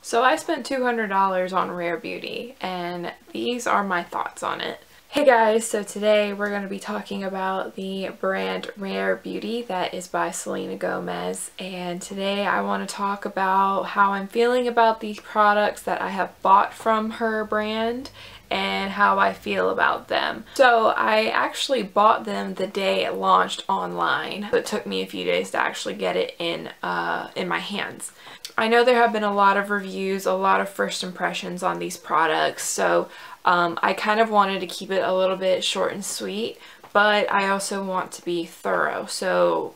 So I spent $200 on Rare Beauty, and these are my thoughts on it. Hey guys, so today we're going to be talking about the brand Rare Beauty that is by Selena Gomez, and today I want to talk about how I'm feeling about these products that I have bought from her brand and how I feel about them. So I actually bought them the day it launched online. It took me a few days to actually get it in my hands. I know there have been a lot of reviews, a lot of first impressions on these products, so I kind of wanted to keep it a little bit short and sweet, but I also want to be thorough, so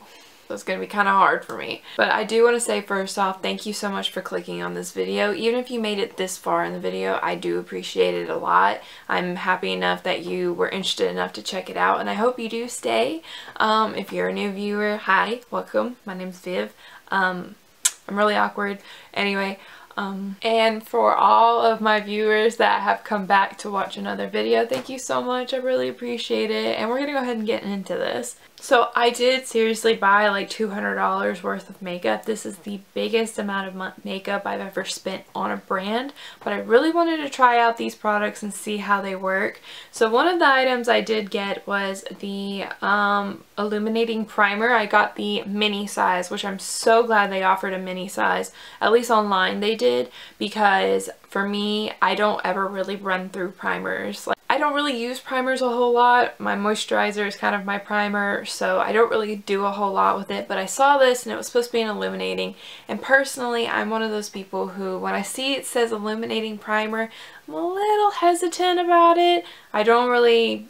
it's going to be kind of hard for me. But I do want to say first off, thank you so much for clicking on this video. Even if you made it this far in the video, I do appreciate it a lot. I'm happy enough that you were interested enough to check it out, and I hope you do stay. If you're a new viewer, hi, welcome. My name's Viv. I'm really awkward. Anyway, and for all of my viewers that have come back to watch another video, thank you so much. I really appreciate it. And we're gonna go ahead and get into this. So I did seriously buy like $200 worth of makeup. This is the biggest amount of makeup I've ever spent on a brand, but I really wanted to try out these products and see how they work. So one of the items I did get was the illuminating primer. I got the mini size, which I'm so glad they offered a mini size. At least online they did, because for me, I don't ever really run through primers. Like, I don't really use primers a whole lot. My moisturizer is kind of my primer, so I don't really do a whole lot with it, but I saw this and it was supposed to be an illuminating, and personally I'm one of those people who, when I see it says illuminating primer, I'm a little hesitant about it. I don't really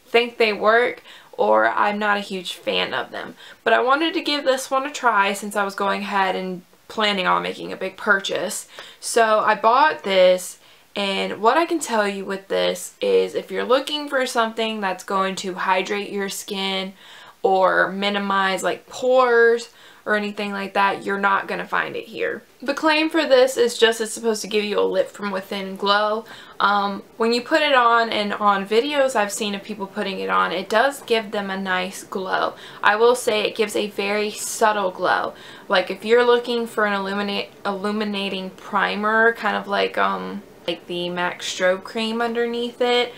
think they work, or I'm not a huge fan of them. But I wanted to give this one a try since I was going ahead and planning on making a big purchase. So I bought this, and what I can tell you with this is if you're looking for something that's going to hydrate your skin or minimize like pores or anything like that, you're not going to find it here. The claim for this is just it's supposed to give you a lit from within glow. When you put it on, and on videos I've seen of people putting it on, it does give them a nice glow. I will say it gives a very subtle glow. Like if you're looking for an illuminating primer, kind of like the MAC Strobe Cream underneath it,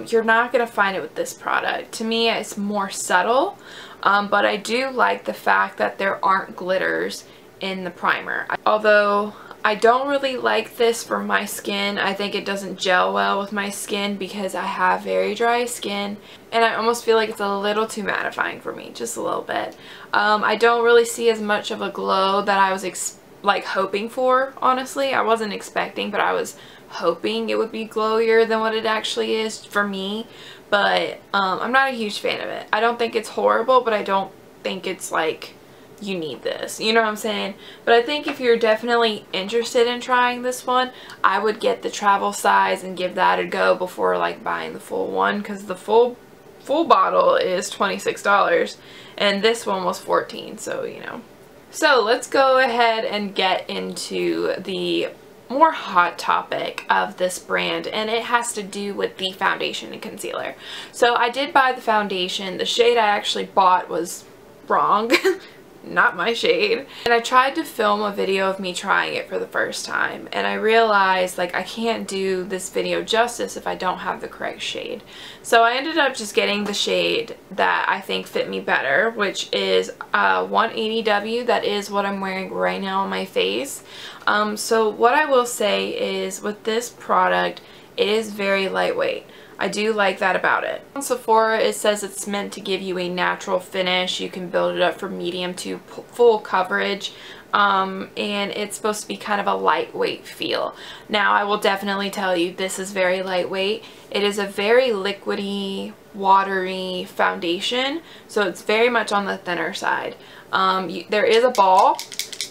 you're not going to find it with this product. To me, it's more subtle, but I do like the fact that there aren't glitters in the primer. Although I don't really like this for my skin. I think it doesn't gel well with my skin because I have very dry skin, and I almost feel like it's a little too mattifying for me, just a little bit. I don't really see as much of a glow that I was hoping for, honestly. I wasn't expecting, but I was hoping it would be glowier than what it actually is for me. But I'm not a huge fan of it. I don't think it's horrible, but I don't think it's like you need this, you know what I'm saying? But I think if you're definitely interested in trying this one, I would get the travel size and give that a go before like buying the full one, because the full bottle is $26 and this one was $14, so you know. So let's go ahead and get into the more hot topic of this brand, and it has to do with the foundation and concealer. So I did buy the foundation. The shade I actually bought was wrong. Not my shade. And I tried to film a video of me trying it for the first time, and I realized like I can't do this video justice if I don't have the correct shade. So I ended up just getting the shade that I think fit me better, which is 180W. That is what I'm wearing right now on my face. So what I will say is with this product, it is very lightweight. I do like that about it. On Sephora, it says it's meant to give you a natural finish. You can build it up from medium to full coverage. And it's supposed to be kind of a lightweight feel. Now, I will definitely tell you this is very lightweight. It is a very liquidy, watery foundation, so it's very much on the thinner side. There is a ball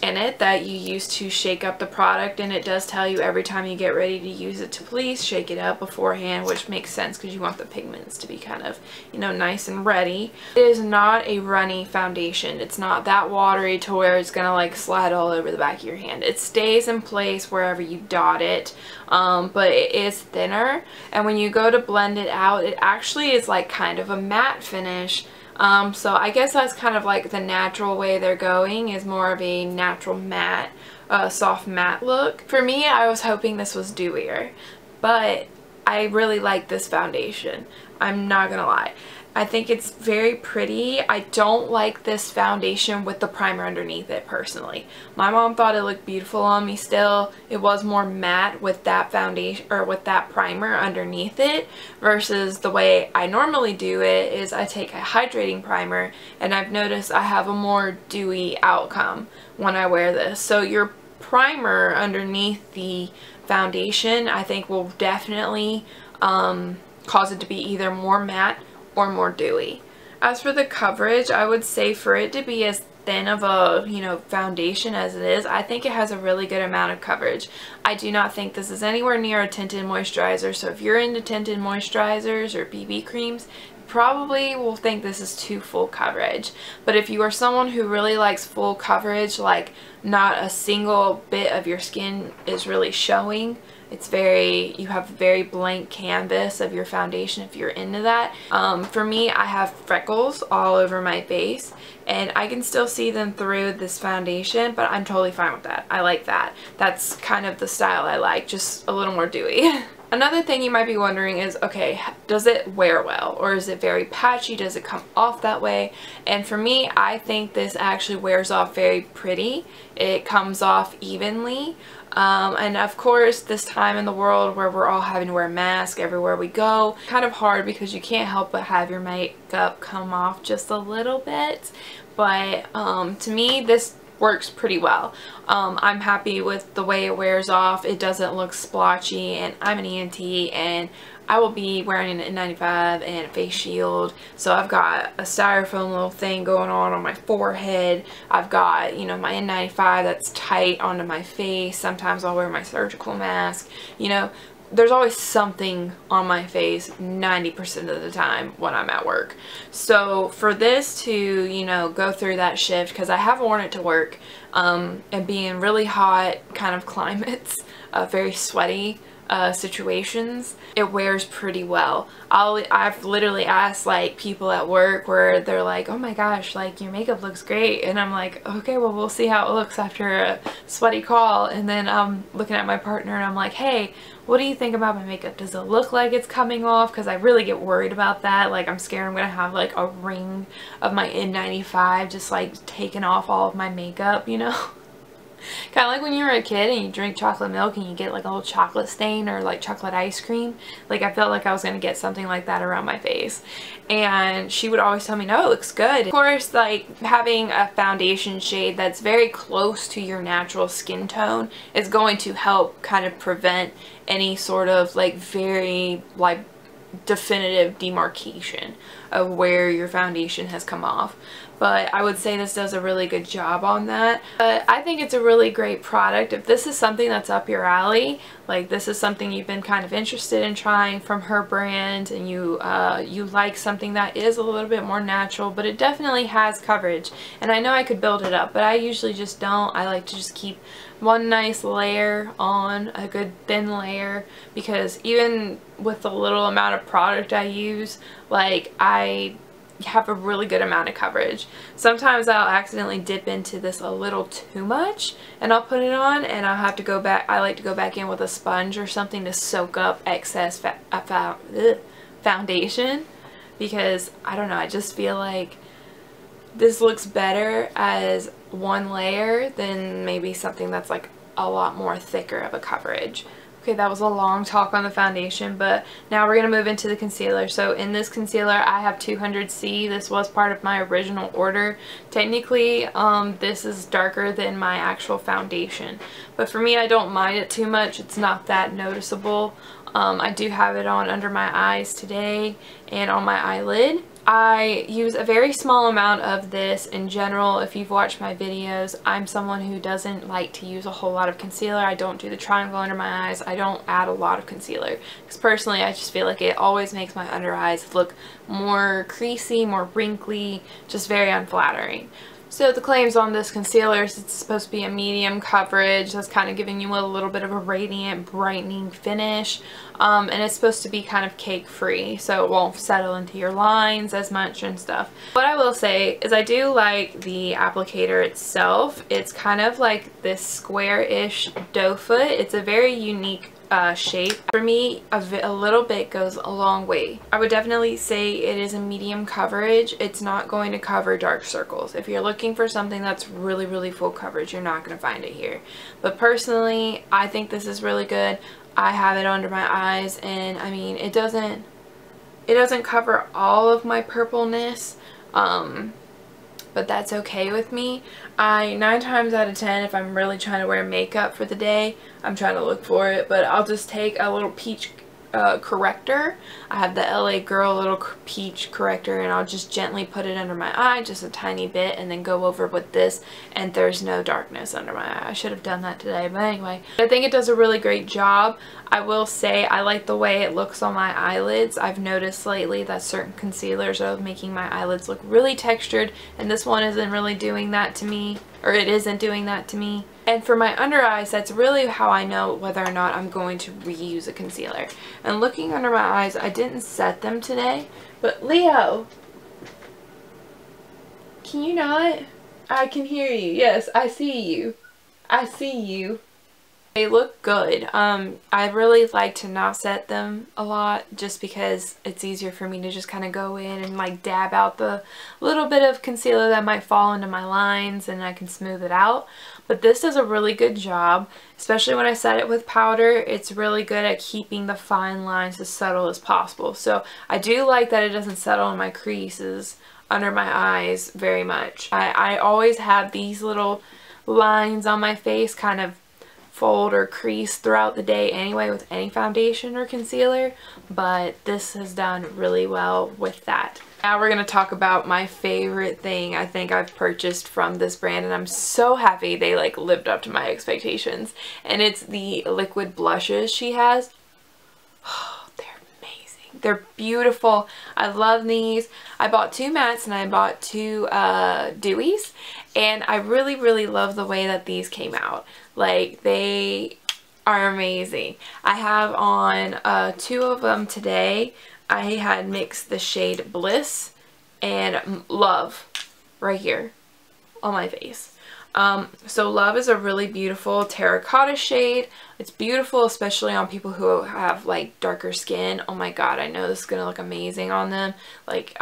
in it that you use to shake up the product, and it does tell you every time you get ready to use it to please shake it up beforehand, which makes sense because you want the pigments to be kind of, you know, nice and ready. It is not a runny foundation. It's not that watery to where it's gonna like slide all over the back of your hand. It stays in place wherever you dot it, but it is thinner, and when you go to blend it out, it actually is like kind of a matte finish. So I guess that's kind of like the natural way they're going, is more of a natural matte soft matte look. For me, I was hoping this was dewier, but I really like this foundation. I'm not gonna lie. I think it's very pretty. I don't like this foundation with the primer underneath it personally. My mom thought it looked beautiful on me still. It was more matte with that foundation or with that primer underneath it versus the way I normally do it is I take a hydrating primer, and I've noticed I have a more dewy outcome when I wear this. So your primer underneath the foundation I think will definitely cause it to be either more matte or more dewy. As for the coverage, I would say for it to be as thin of a, you know, foundation as it is, I think it has a really good amount of coverage. I do not think this is anywhere near a tinted moisturizer, so if you're into tinted moisturizers or BB creams, you probably will think this is too full coverage. But if you are someone who really likes full coverage, like not a single bit of your skin is really showing, it's very, you have very blank canvas of your foundation if you're into that. For me, I have freckles all over my face, and I can still see them through this foundation, but I'm totally fine with that. I like that. That's kind of the style I like, just a little more dewy. Another thing you might be wondering is, okay, does it wear well, or is it very patchy? Does it come off that way? And for me, I think this actually wears off very pretty. It comes off evenly. And of course, this time in the world where we're all having to wear masks everywhere we go, kind of hard because you can't help but have your makeup come off just a little bit. But to me, this works pretty well. I'm happy with the way it wears off. It doesn't look splotchy, and I'm an ENT, and I will be wearing an N95 and a face shield, so I've got a styrofoam little thing going on my forehead. I've got, you know, my N95 that's tight onto my face. Sometimes I'll wear my surgical mask. You know, there's always something on my face 90% of the time when I'm at work. So for this to, you know, go through that shift, because I have worn it to work, and be in really hot kind of climates, very sweaty situations, it wears pretty well. I've literally asked like people at work where they're like, oh my gosh, like your makeup looks great, and I'm like, okay, well, we'll see how it looks after a sweaty call. And then I'm looking at my partner and I'm like, hey, what do you think about my makeup? Does it look like it's coming off? Because I really get worried about that. Like, I'm scared I'm gonna have like a ring of my N95 just like taking off all of my makeup, you know. Kind of like when you were a kid and you drink chocolate milk and you get like a little chocolate stain or like chocolate ice cream. Like, I felt like I was going to get something like that around my face. And she would always tell me, no, it looks good. Of course, like having a foundation shade that's very close to your natural skin tone is going to help kind of prevent any sort of like very like definitive demarcation of where your foundation has come off. But I would say this does a really good job on that. But I think it's a really great product. If this is something that's up your alley, like this is something you've been kind of interested in trying from her brand, and you like something that is a little bit more natural, but it definitely has coverage. And I know I could build it up, but I usually just don't. I like to just keep one nice layer on, a good thin layer, because even with the little amount of product I use, like I have a really good amount of coverage. Sometimes I'll accidentally dip into this a little too much and I'll put it on, and I'll have to go back. I like to go back in with a sponge or something to soak up excess foundation, because I don't know, I just feel like this looks better as one layer than maybe something that's like a lot more thicker of a coverage. Okay, that was a long talk on the foundation, but now we're going to move into the concealer. So in this concealer, I have 200C. This was part of my original order. Technically, this is darker than my actual foundation. But for me, I don't mind it too much. It's not that noticeable. I do have it on under my eyes today and on my eyelid. I use a very small amount of this in general. If you've watched my videos, I'm someone who doesn't like to use a whole lot of concealer. I don't do the triangle under my eyes. I don't add a lot of concealer because personally I just feel like it always makes my under eyes look more creasy, more wrinkly, just very unflattering. So the claims on this concealer is it's supposed to be a medium coverage. That's kind of giving you a little bit of a radiant, brightening finish. And it's supposed to be kind of cake free, so it won't settle into your lines as much and stuff. What I will say is I do like the applicator itself. It's kind of like this square-ish doe foot. It's a very unique shape. For me, a little bit goes a long way. I would definitely say it is a medium coverage. It's not going to cover dark circles. If you're looking for something that's really, really full coverage, you're not going to find it here. But personally, I think this is really good. I have it under my eyes, and I mean, it doesn't cover all of my purpleness, but that's okay with me. 9 times out of 10, if I'm really trying to wear makeup for the day, I'm trying to look for it, but I'll just take a little peach corrector. I have the LA Girl little peach corrector, and I'll just gently put it under my eye, just a tiny bit, and then go over with this, and there's no darkness under my eye. I should have done that today, but anyway, I think it does a really great job. I will say I like the way it looks on my eyelids. I've noticed lately that certain concealers are making my eyelids look really textured, and this one isn't really doing that to me, or it isn't doing that to me. And for my under eyes, that's really how I know whether or not I'm going to reuse a concealer. And looking under my eyes, I didn't set them today, but Leo, can you not? I can hear you. Yes, I see you. I see you. They look good. I really like to not set them a lot just because it's easier for me to just kind of go in and like dab out the little bit of concealer that might fall into my lines, and I can smooth it out. But this does a really good job, especially when I set it with powder. It's really good at keeping the fine lines as subtle as possible. So I do like that it doesn't settle in my creases under my eyes very much. I always have these little lines on my face kind of fold or crease throughout the day anyway with any foundation or concealer, but this has done really well with that. Now we're going to talk about my favorite thing I think I've purchased from this brand, and I'm so happy they like lived up to my expectations, and it's the liquid blushes she has. Oh, they're amazing. They're beautiful. I love these. I bought 2 mattes and I bought 2 dewies, and I really, really love the way that these came out. Like, they are amazing. I have on 2 of them today. I had mixed the shade Bliss and Love right here on my face. So Love is a really beautiful terracotta shade. It's beautiful, especially on people who have like darker skin. Oh my god, I know this is gonna look amazing on them. Like,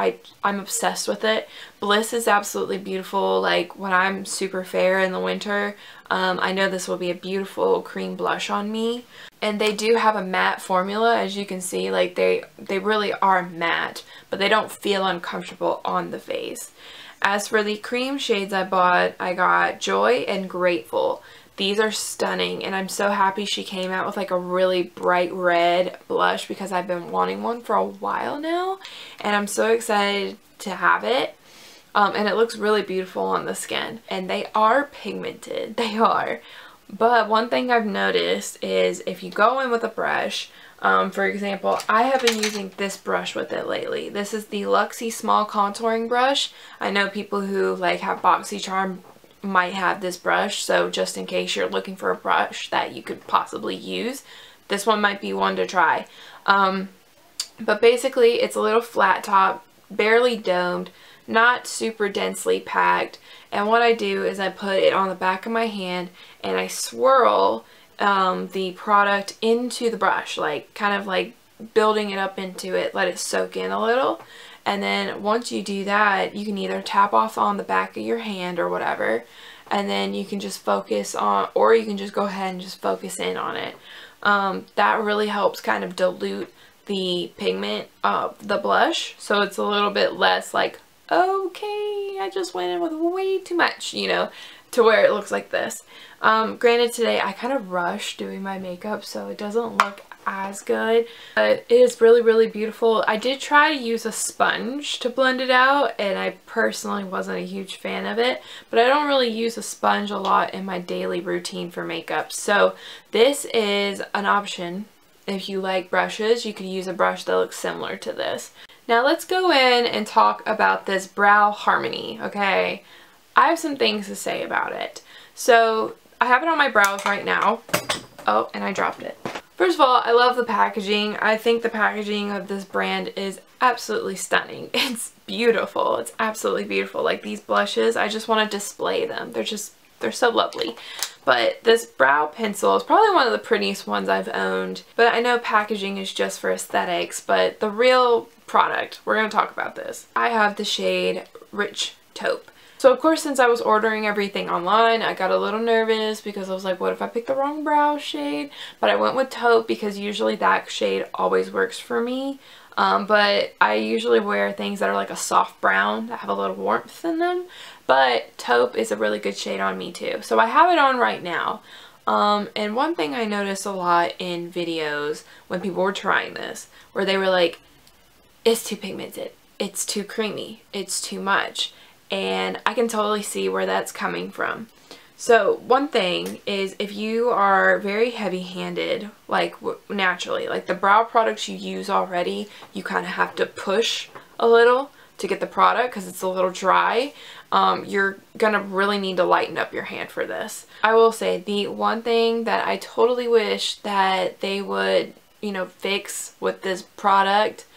I'm obsessed with it. Bliss is absolutely beautiful. Like, when I'm super fair in the winter, I know this will be a beautiful cream blush on me. And they do have a matte formula, as you can see. Like, they really are matte, but they don't feel uncomfortable on the face. As for the cream shades I bought, I got Joy and Grateful. These are stunning, and I'm so happy she came out with like a really bright red blush because I've been wanting one for a while now, and I'm so excited to have it. And it looks really beautiful on the skin, and they are pigmented. They are. But one thing I've noticed is if you go in with a brush, for example, I have been using this brush with it lately. This is the Luxie Small Contouring Brush. I know people who like have BoxyCharm might have this brush, so just in case you're looking for a brush that you could possibly use, this one might be one to try. But basically, it's a little flat top, barely domed, not super densely packed, and what I do is I put it on the back of my hand and I swirl the product into the brush, like kind of like building it up into it, let it soak in a little, and then once you do that, you can either tap off on the back of your hand or whatever, and then you can just focus on, or you can just go ahead and just focus in on it. That really helps kind of dilute the pigment of the blush, so it's a little bit less like, okay, I just went in with way too much, you know, to where it looks like this. Granted, today I kind of rushed doing my makeup, so it doesn't look as good, but it is really, really beautiful. I did try to use a sponge to blend it out, and I personally wasn't a huge fan of it, but I don't really use a sponge a lot in my daily routine for makeup, so this is an option. If you like brushes, you could use a brush that looks similar to this. Now let's go in and talk about this Brow Harmony, okay? I have some things to say about it. So I have it on my brows right now. Oh, and I dropped it. First of all, I love the packaging. I think the packaging of this brand is absolutely stunning. It's beautiful. It's absolutely beautiful. Like these blushes, I just want to display them. They're so lovely. But this brow pencil is probably one of the prettiest ones I've owned. But I know packaging is just for aesthetics, but the real product, we're going to talk about this. I have the shade Rich Taupe. So of course, since I was ordering everything online, I got a little nervous because I was like, what if I pick the wrong brow shade? But I went with Taupe because usually that shade always works for me. But I usually wear things that are like a soft brown that have a little warmth in them. But Taupe is a really good shade on me too. So I have it on right now. And one thing I noticed a lot in videos when people were trying this, where they were like, it's too pigmented, it's too creamy, it's too much. And I can totally see where that's coming from. So one thing is, if you are very heavy-handed, like naturally, like the brow products you use already, you kind of have to push a little to get the product because it's a little dry. You're gonna really need to lighten up your hand for this. I will say the one thing that I totally wish that they would, you know, fix with this product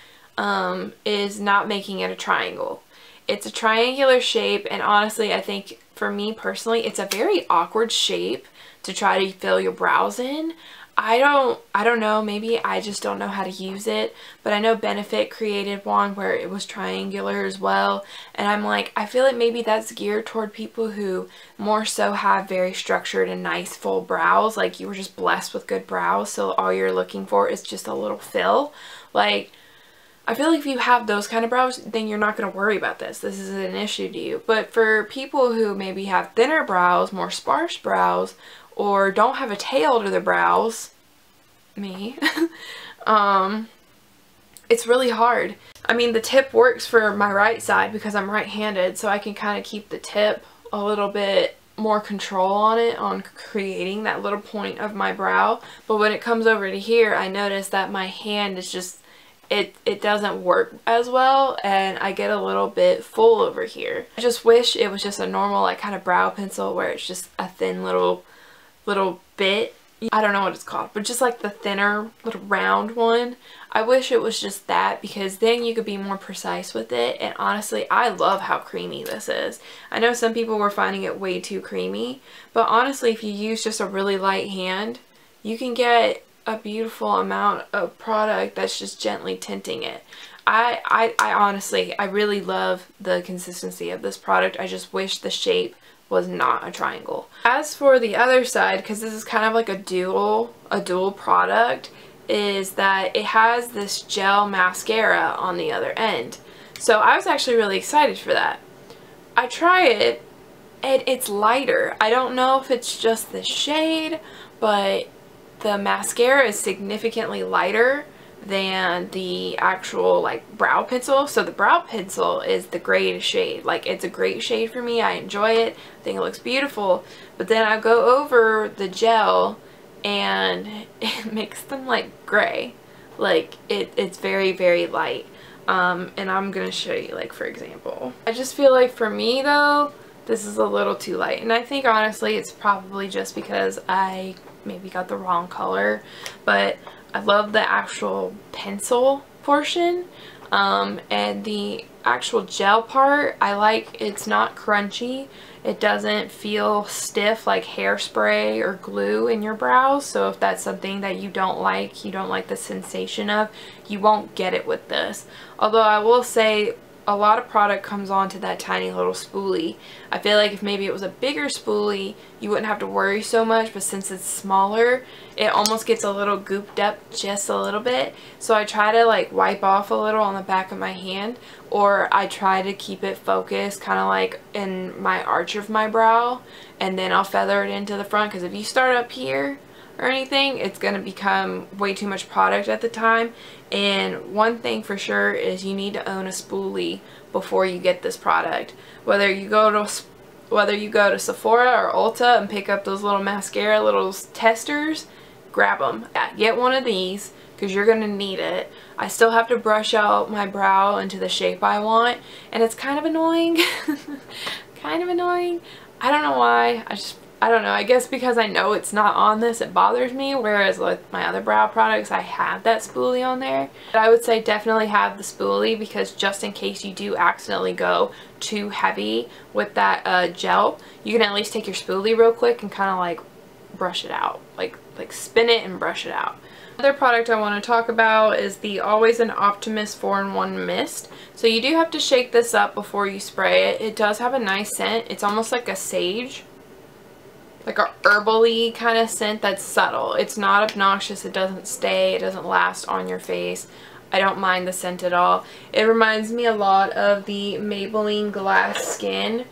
is not making it a triangle. It's a triangular shape, and honestly, I think for me personally, it's a very awkward shape to try to fill your brows in. I don't know, maybe I just don't know how to use it, but I know Benefit created one where it was triangular as well, and I'm like, I feel like maybe that's geared toward people who more so have very structured and nice full brows, like you were just blessed with good brows, so all you're looking for is just a little fill. Like, I feel like if you have those kind of brows, then you're not going to worry about this. This isn't an issue to you. But for people who maybe have thinner brows, more sparse brows, or don't have a tail to their brows, me, it's really hard. I mean, the tip works for my right side because I'm right-handed, so I can kind of keep the tip a little bit more control on it, on creating that little point of my brow. But when it comes over to here, I notice that my hand is just, it doesn't work as well, and I get a little bit full over here. I just wish it was just a normal like kind of brow pencil where it's just a thin little bit. I don't know what it's called, but just like the thinner little round one. I wish it was just that, because then you could be more precise with it. And honestly, I love how creamy this is. I know some people were finding it way too creamy, but honestly, if you use just a really light hand, you can get a beautiful amount of product that's just gently tinting it. I honestly, I really love the consistency of this product. I just wish the shape was not a triangle. As for the other side, because this is kind of like a dual product, is that it has this gel mascara on the other end. So I was actually really excited for that. I try it and it's lighter. I don't know if it's just the shade, but the mascara is significantly lighter than the actual like brow pencil. So the brow pencil is the greatest shade. Like, it's a great shade for me. I enjoy it. I think it looks beautiful. But then I go over the gel and it makes them like gray. Like it's very, very light. And I'm gonna show you, like, for example. I just feel like for me though, this is a little too light. And I think honestly it's probably just because I maybe got the wrong color, but I love the actual pencil portion, and the actual gel part, I like it's not crunchy. It doesn't feel stiff like hairspray or glue in your brows. So if that's something that you don't like the sensation of, you won't get it with this. Although I will say, a lot of product comes onto that tiny little spoolie. I feel like if maybe it was a bigger spoolie, you wouldn't have to worry so much, but since it's smaller, it almost gets a little gooped up just a little bit. So I try to like wipe off a little on the back of my hand, or I try to keep it focused kind of like in my arch of my brow, and then I'll feather it into the front, because if you start up here or anything, it's going to become way too much product at the time. And one thing for sure is you need to own a spoolie before you get this product. Whether you go to Sephora or Ulta and pick up those little mascara little testers, grab them. Yeah, get one of these because you're going to need it. I still have to brush out my brow into the shape I want, and it's kind of annoying kind of annoying. I don't know why. I don't know. I guess because I know it's not on this, it bothers me. Whereas with my other brow products, I have that spoolie on there. But I would say definitely have the spoolie, because just in case you do accidentally go too heavy with that gel, you can at least take your spoolie real quick and kind of like brush it out. Like spin it and brush it out. Another product I want to talk about is the Always an Optimist 4-in-1 Mist. So you do have to shake this up before you spray it. It does have a nice scent. It's almost like a sage, like a herbally kind of scent that's subtle. It's not obnoxious. It doesn't stay. It doesn't last on your face. I don't mind the scent at all. It reminds me a lot of the Maybelline Glass Skin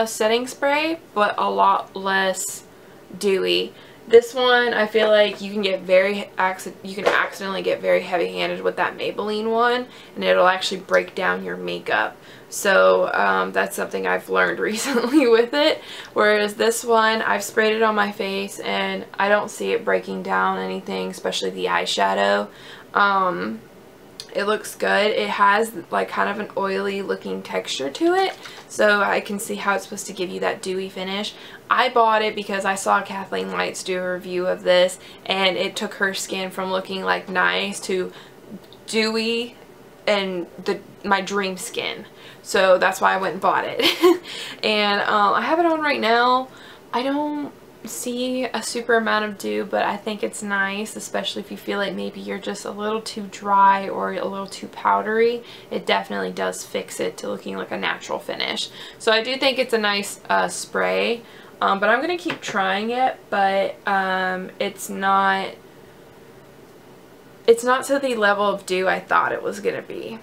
setting spray, but a lot less dewy. This one, I feel like you can accidentally get very heavy-handed with that Maybelline one, and it'll actually break down your makeup. So that's something I've learned recently with it. Whereas this one, I've sprayed it on my face and I don't see it breaking down anything, especially the eyeshadow. It looks good. It has like kind of an oily looking texture to it, so I can see how it's supposed to give you that dewy finish. I bought it because I saw Kathleen Lights do a review of this, and it took her skin from looking like nice to dewy and my dream skin. So that's why I went and bought it. And I have it on right now. I don't see a super amount of dew, but I think it's nice, especially if you feel like maybe you're just a little too dry or a little too powdery. It definitely does fix it to looking like a natural finish. So I do think it's a nice spray, but I'm going to keep trying it, but it's not to the level of dew I thought it was going to be.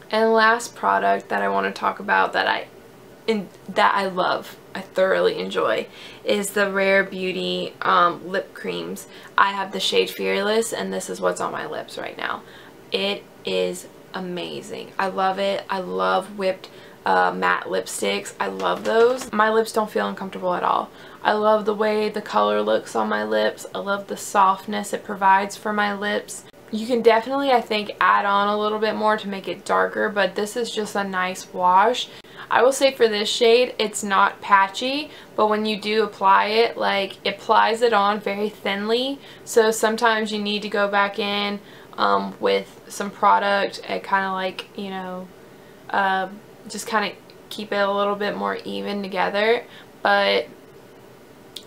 And last product that I want to talk about that I love, I thoroughly enjoy, is the Rare Beauty lip creams. I have the shade Fearless, and this is what's on my lips right now. It is amazing. I love it. I love whipped matte lipsticks. I love those. My lips don't feel uncomfortable at all. I love the way the color looks on my lips. I love the softness it provides for my lips. You can definitely, I think, add on a little bit more to make it darker, but this is just a nice wash. I will say for this shade, it's not patchy, but when you do apply it, like, it applies it on very thinly, so sometimes you need to go back in with some product and kind of like, you know, just kind of keep it a little bit more even together, but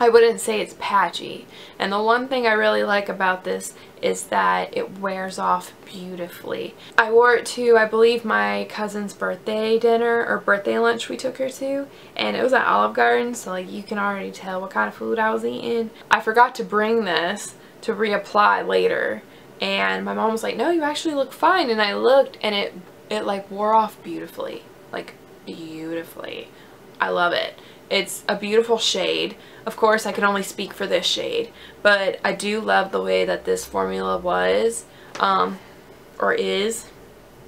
I wouldn't say it's patchy. And the one thing I really like about this is that it wears off beautifully. I wore it to, I believe, my cousin's birthday dinner or birthday lunch we took her to, and it was at Olive Garden, so like you can already tell what kind of food I was eating. I forgot to bring this to reapply later, and my mom was like, no, you actually look fine, and I looked and it like wore off beautifully, like beautifully. I love it. It's a beautiful shade. Of course, I can only speak for this shade, but I do love the way that this formula was, or is,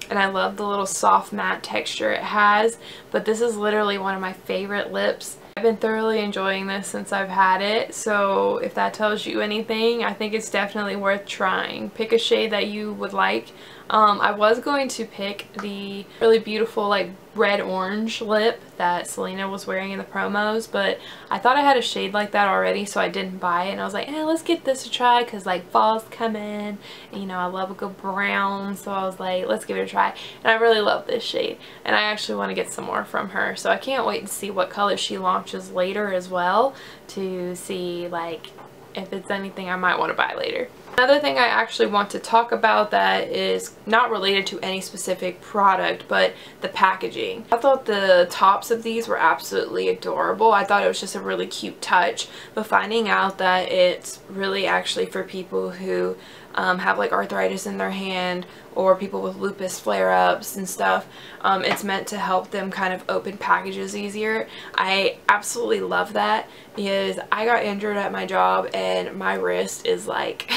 and I love the little soft matte texture it has, but this is literally one of my favorite lips. I've been thoroughly enjoying this since I've had it, so if that tells you anything, I think it's definitely worth trying. Pick a shade that you would like. I was going to pick the really beautiful like red-orange lip that Selena was wearing in the promos, but I thought I had a shade like that already, so I didn't buy it, and I was like, let's get this a try, because like fall's coming, and you know, I love a good brown, so I was like, let's give it a try, and I really love this shade, and I actually want to get some more from her, so I can't wait to see what color she launches later as well, to see like if it's anything I might want to buy later. Another thing I actually want to talk about that is not related to any specific product, but the packaging. I thought the tops of these were absolutely adorable. I thought it was just a really cute touch, but finding out that it's really actually for people who have like arthritis in their hand, or people with lupus flare-ups and stuff, it's meant to help them kind of open packages easier. I absolutely love that, because I got injured at my job and my wrist is like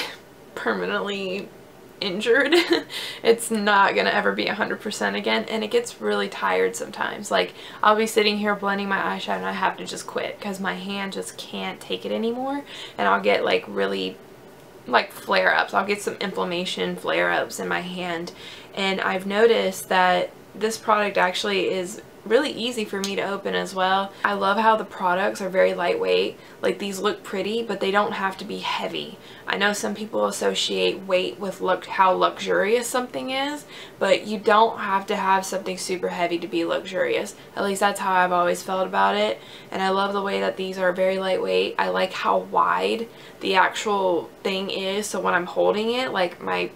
permanently injured. It's not gonna ever be 100% again, and it gets really tired sometimes. Like, I'll be sitting here blending my eyeshadow and I have to just quit because my hand just can't take it anymore, and I'll get like really like flare-ups. I'll get some inflammation flare-ups in my hand, and I've noticed that this product actually is really easy for me to open as well. I love how the products are very lightweight. Like, these look pretty, but they don't have to be heavy. I know some people associate weight with how luxurious something is, but you don't have to have something super heavy to be luxurious. At least that's how I've always felt about it. And I love the way that these are very lightweight. I like how wide the actual thing is, so when I'm holding it, like my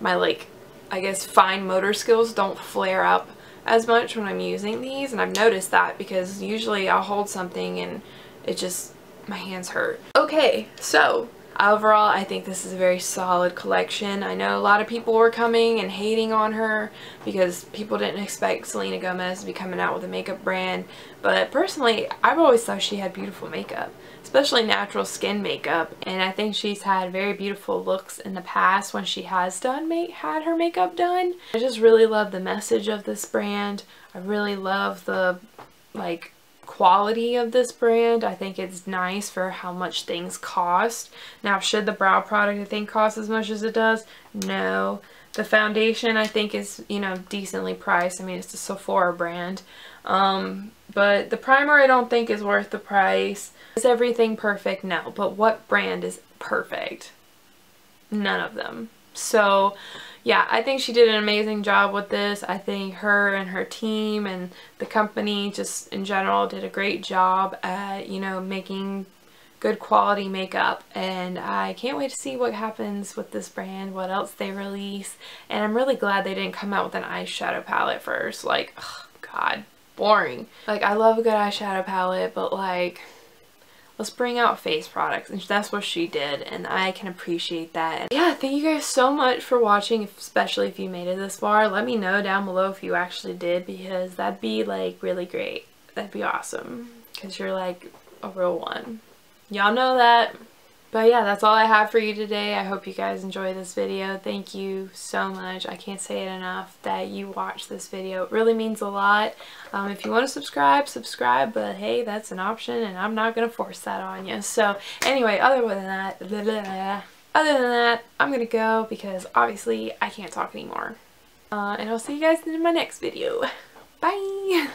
like, I guess, fine motor skills don't flare up as much when I'm using these. And I've noticed that because usually I'll hold something and it just, my hands hurt. Okay, so overall I think this is a very solid collection. I know a lot of people were coming and hating on her because people didn't expect Selena Gomez to be coming out with a makeup brand, but personally I've always thought she had beautiful makeup, especially natural skin makeup, and I think she's had very beautiful looks in the past when she has had her makeup done. I just really love the message of this brand. I really love the like quality of this brand. I think it's nice for how much things cost. Now, should the brow product I think cost as much as it does? No. The foundation I think is, you know, decently priced. I mean, it's a Sephora brand. But the primer I don't think is worth the price. Is everything perfect? No. But what brand is perfect? None of them. So yeah, I think she did an amazing job with this. I think her and her team and the company just in general did a great job at, you know, making good quality makeup, and I can't wait to see what happens with this brand, what else they release. And I'm really glad they didn't come out with an eyeshadow palette first. Like, ugh, God, boring. Like, I love a good eyeshadow palette, but like, let's bring out face products, and that's what she did, and I can appreciate that. And yeah, thank you guys so much for watching, especially if you made it this far. Let me know down below if you actually did, because that'd be like really great. That'd be awesome, because you're like a real one. Y'all know that. But yeah, that's all I have for you today. I hope you guys enjoyed this video. Thank you so much. I can't say it enough that you watched this video. It really means a lot. If you want to subscribe, but hey, that's an option and I'm not going to force that on you. So anyway, other than that, I'm going to go because obviously I can't talk anymore. And I'll see you guys in my next video. Bye!